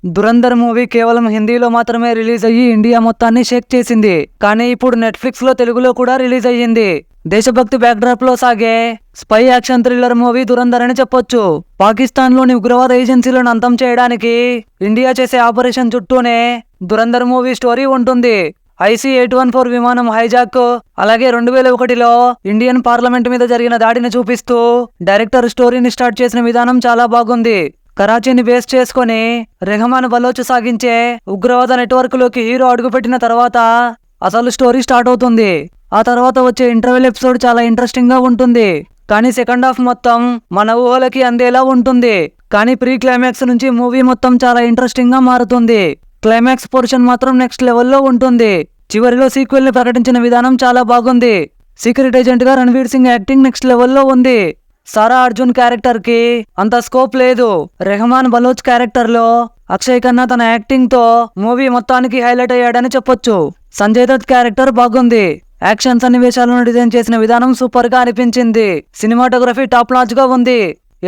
Dhurandhar movie కేవలం హిందీలో మాత్రమే రిలీజ్ అయ్యి ఇండియా మొత్తాన్ని షేక్ చేసింది. కానీ ఇప్పుడు నెట్ఫ్లిక్స్ లో తెలుగులో కూడా రిలీజ్ అయ్యింది. దేశభక్తి బ్యాక్డ్రాప్ లో సాగే spy action thriller movie Dhurandhar అని చెప్పొచ్చు. పాకిస్తాన్ లోని ఉగ్రవాద ఏజెన్సీలను అంతం చేయడానికి ఇండియా చేసే ఆపరేషన్ చుట్టూనే దురంధర్ మూవీ స్టోరీ ఉంటుంది. IC-814 విమానం హైజాక్, అలాగే 2001లో ఇండియన్ పార్లమెంట్ మీద జరిగిన దాడిని చూపిస్తూ డైరెక్టర్ స్టోరీని స్టార్ట్ చేసిన విధానం చాలా బాగుంది. కరాచీని బేస్ చేసుకుని రెహమాన్ బలోచ్ సాగించే ఉగ్రవాద నెట్వర్క్ లోకి హీరో అడుగుపెట్టిన తర్వాత అసలు స్టోరీ స్టార్ట్ అవుతుంది. ఆ తర్వాత వచ్చే ఇంటర్వెల్ ఎపిసోడ్ చాలా ఇంట్రెస్టింగ్ గా ఉంటుంది. కానీ సెకండ్ హాఫ్ మొత్తం మన ఊహలకి అందేలా ఉంటుంది. కానీ ప్రీ క్లైమాక్స్ నుంచి మూవీ మొత్తం చాలా ఇంట్రెస్టింగ్ గా మారుతుంది. క్లైమాక్స్ పోర్షన్ మాత్రం నెక్స్ట్ లెవెల్లో ఉంటుంది. చివరిలో సీక్వెల్ ని ప్రకటించిన విధానం చాలా బాగుంది. సీక్రెట్ ఏజెంట్ గా రణ్వీర్ సింగ్ యాక్టింగ్ నెక్స్ట్ లెవెల్లో ఉంది. సారా అర్జున్ క్యారెక్టర్ కి అంత స్కోప్ లేదు. రెహమాన్ బలోచ్ క్యారెక్టర్ లో అక్షయ్ ఖన్నా తన యాక్టింగ్ తో మూవీ మొత్తానికి హైలైట్ అయ్యాడని చెప్పొచ్చు. సంజయ్ దత్ క్యారెక్టర్ బాగుంది. యాక్షన్ సన్నివేశాలను డిజైన్ చేసిన విధానం సూపర్ గా అనిపించింది. సినిమాటోగ్రఫీ టాప్ నాచ్ గా ఉంది.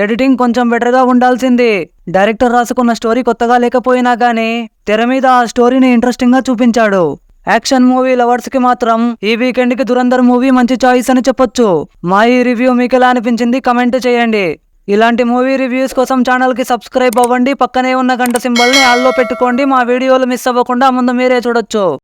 ఎడిటింగ్ కొంచెం బెటర్ గా ఉండాల్సింది. డైరెక్టర్ రాసుకున్న స్టోరీ కొత్తగా లేకపోయినా గానీ తెర మీద ఆ స్టోరీని ఇంట్రెస్టింగ్ గా చూపించాడు. యాక్షన్ మూవీ లవర్స్ కి మాత్రం ఈ వీకెండ్ కి దురంధర్ మూవీ మంచి చాయిస్ అని చెప్పొచ్చు. మా ఈ రివ్యూ మీకు ఎలా అనిపించింది కమెంట్ చేయండి. ఇలాంటి మూవీ రివ్యూస్ కోసం ఛానల్ కి సబ్స్క్రైబ్ అవ్వండి. పక్కనే ఉన్న గంట సింబల్ ని ఆల్లో పెట్టుకోండి. మా వీడియోలు మిస్ అవ్వకుండా ముందు మీరే చూడొచ్చు.